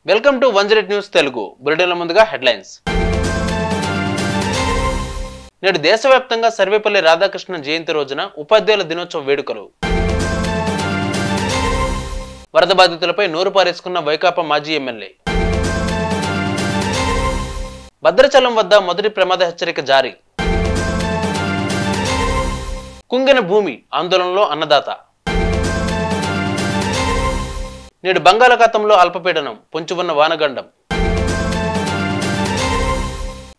Welcome to 108 news Telugu బులెటిన్ల ముందుగా headlines. నేడు దేశవ్యాప్తంగా సర్వేపల్లి రాధాకృష్ణన్ జయంతి రోజున ఉపాధ్యాయుల దినోత్సవ వేడుకలు. వరద బాధితులపై నోరు పారేసుకున్న వైకాపా మాజీ ఎమ్మెల్యే. భద్రాచలం వద్ద మొదటి ప్రమాద హెచ్చరిక జారీ. కుంగిన భూమి ఆందోళనలో అన్నదాత. నేడు బంగాళాఖాతంలో అల్పపీడనం పొంచి ఉన్న వానగండం.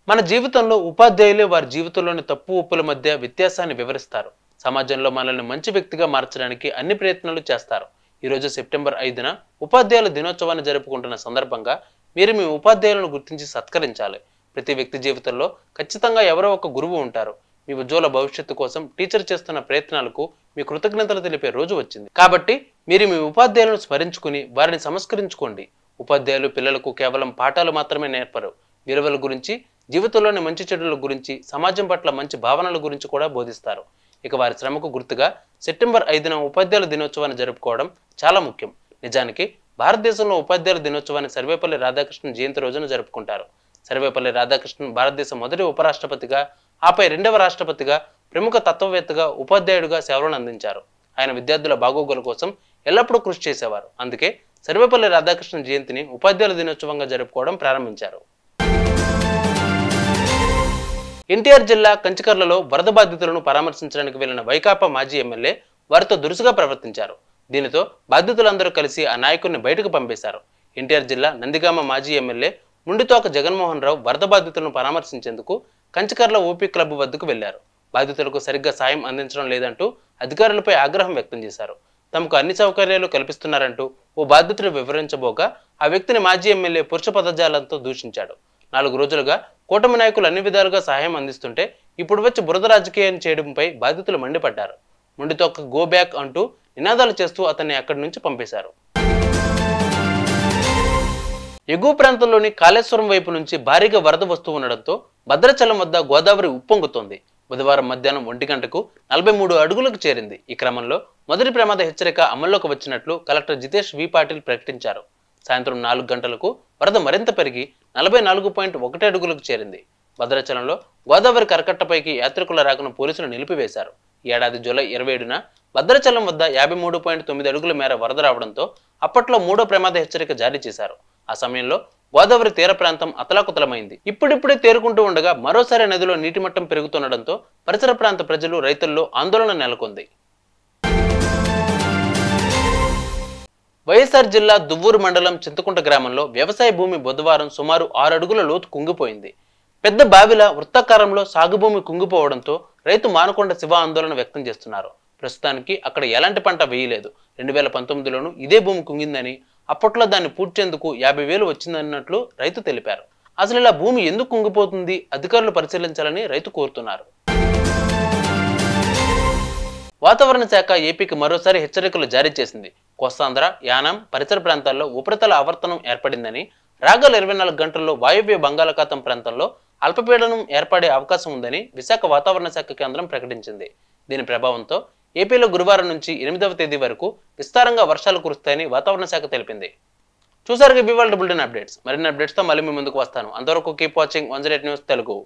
మన జీవితంలో ఉపాధ్యాయులే వారి జీవితంలోని తప్పు ఒప్పుల మధ్య వ్యత్యాసాన్ని వివరిస్తారు. సమాజంలో మనల్ని మంచి వ్యక్తిగా మార్చడానికి అన్ని ప్రయత్నాలు చేస్తారు. ఈరోజు సెప్టెంబర్ 5న ఉపాధ్యాయుల దినోత్సవాన్ని జరుపుకుంటున్న సందర్భంగా మీరు మీ ఉపాధ్యాయులను గుర్తించి సత్కరించాలి. ప్రతి వ్యక్తి జీవితంలో ఖచ్చితంగా ఎవరో ఒక గురువు ఉంటారు. మీ ఉజ్వల భవిష్యత్తు కోసం టీచర్ చేస్తున్న ప్రయత్నాలకు మీ కృతజ్ఞతలు తెలిపే రోజు వచ్చింది. కాబట్టి మీరు మీ ఉపాధ్యాయులను స్మరించుకుని వారిని సంస్కరించుకోండి. ఉపాధ్యాయులు పిల్లలకు కేవలం పాఠాలు మాత్రమే నేర్పరు, విలువల గురించి, జీవితంలోని మంచి చెడుల గురించి, సమాజం పట్ల మంచి భావనల గురించి కూడా బోధిస్తారు. ఇక వారి శ్రమకు గుర్తుగా సెప్టెంబర్ 5న ఉపాధ్యాయుల దినోత్సవాన్ని జరుపుకోవడం చాలా ముఖ్యం. నిజానికి భారతదేశంలో ఉపాధ్యాయుల దినోత్సవాన్ని సర్వేపల్లి రాధాకృష్ణన్ జయంతి రోజున జరుపుకుంటారు. సర్వేపల్లి రాధాకృష్ణన్ భారతదేశ మొదటి ఉపరాష్ట్రపతిగా, ఆపై రెండవ రాష్ట్రపతిగా, ప్రముఖ తత్వవేత్తగా, ఉపాధ్యాయుడిగా సేవలను అందించారు. ఆయన విద్యార్థుల బాగోగుల కోసం ఎల్లప్పుడూ కృషి చేసేవారు. అందుకే సర్వేపల్లి రాధాకృష్ణన్ జయంతిని ఉపాధ్యాయుల దినోత్సవంగా జరుపుకోవడం ప్రారంభించారు. ఎన్టీఆర్ జిల్లా కంచికర్లలో వరద బాధితులను పరామర్శించడానికి వెళ్లిన వైకాపా మాజీ ఎమ్మెల్యే వారితో దురుసుగా ప్రవర్తించారు. దీనితో బాధితులందరూ కలిసి ఆ నాయకుడిని బయటకు పంపేశారు. ఎన్టీఆర్ జిల్లా నందిగామ మాజీ ఎమ్మెల్యే ముండితోక జగన్మోహన్ రావు వరద బాధితులను పరామర్శించేందుకు కంచికర్ల ఓపీ క్లబ్ వద్దకు వెళ్లారు. బాధితులకు సరిగ్గా సాయం అందించడం లేదంటూ అధికారులపై ఆగ్రహం వ్యక్తం చేశారు. తమకు అన్ని సౌకర్యాలు కల్పిస్తున్నారంటూ ఓ బాధితుడు వివరించబోగా ఆ వ్యక్తిని మాజీ ఎమ్మెల్యే పురుష పదజాలంతో దూషించాడు. 4 రోజులుగా కూటమి నాయకులు అన్ని విధాలుగా సహాయం అందిస్తుంటే ఇప్పుడు వచ్చి బురద రాజకీయం చేయడంపై బాధితులు మండిపడ్డారు. ముండితోక గో బ్యాక్ అంటూ నినాదాలు చేస్తూ అతన్ని అక్కడి నుంచి పంపేశారు. ఎగువ ప్రాంతంలోని కాళేశ్వరం వైపు నుంచి భారీగా వరద వస్తూ ఉండడంతో భద్రాచలం వద్ద గోదావరి ఉప్పొంగుతోంది. బుధవారం మధ్యాహ్నం 1 గంటకు 43 అడుగులకు చేరింది. ఈ క్రమంలో మొదటి ప్రమాద హెచ్చరిక అమల్లోకి వచ్చినట్లు కలెక్టర్ జితేష్ వి పాటిల్ ప్రకటించారు. సాయంత్రం 4 గంటలకు వరద మరింత పెరిగి 44.1 అడుగులకు చేరింది. భద్రాచలంలో గోదావరి కరకట్టపైకి యాత్రికుల రాకను పోలీసులు నిలిపివేశారు. ఈ ఏడాది జూలై 27న భద్రాచలం వద్ద 53.9 అడుగుల మేర వరద రావడంతో అప్పట్లో 3వ ప్రమాద హెచ్చరిక జారీ చేశారు. ఆ సమయంలో గోదావరి తీర ప్రాంతం అతలాకుతలమైంది. ఇప్పుడిప్పుడే తేరుకుంటూ ఉండగా మరోసారి నదిలో నీటి మట్టం పెరుగుతుండడంతో పరిసర ప్రాంత ప్రజలు, రైతుల్లో ఆందోళన నెలకొంది. వైఎస్ఆర్ జిల్లా దువ్వూరు మండలం చింతకుంట గ్రామంలో వ్యవసాయ భూమి బుధవారం సుమారు 6 అడుగుల లోతు కుంగిపోయింది. పెద్ద బావిల వృత్తాకారంలో సాగు భూమి కుంగిపోవడంతో రైతు మానకొండ శివ ఆందోళన వ్యక్తం చేస్తున్నారు. ప్రస్తుతానికి అక్కడ ఎలాంటి పంట వేయలేదు. 2019లోనూ ఇదే భూమి కుంగిందని, అప్పట్లో దాన్ని పూడ్చేందుకు 50,000 వచ్చిందన్నట్లు రైతు తెలిపారు. అసలు ఇలా భూమి ఎందుకు కుంగిపోతుంది, అధికారులు పరిశీలించాలని రైతు కోరుతున్నారు. వాతావరణ శాఖ ఏపీకి మరోసారి హెచ్చరికలు జారీ చేసింది. కోస్తాంధ్ర, యానాం పరిసర ప్రాంతాల్లో ఉపరితల ఆవర్తనం ఏర్పడిందని, రాగల 24 గంటల్లో వాయువ్య బంగాళాఖాతం ప్రాంతంలో అల్పపీడనం ఏర్పడే అవకాశం ఉందని విశాఖ వాతావరణ శాఖ కేంద్రం ప్రకటించింది. దీని ప్రభావంతో ఏపీలో గురువారం నుంచి 8వ తేదీ వరకు విస్తారంగా వర్షాలు కురుస్తాయని వాతావరణ శాఖ తెలిపింది. చూసారుగా ఇవాళ బులెటిన్ అప్డేట్స్. మరిన్ని అప్డేట్స్తో మళ్ళీ మీ ముందుకు వస్తాను. అంతవరకు కీప్ వాచింగ్ 108 న్యూస్ తెలుగు.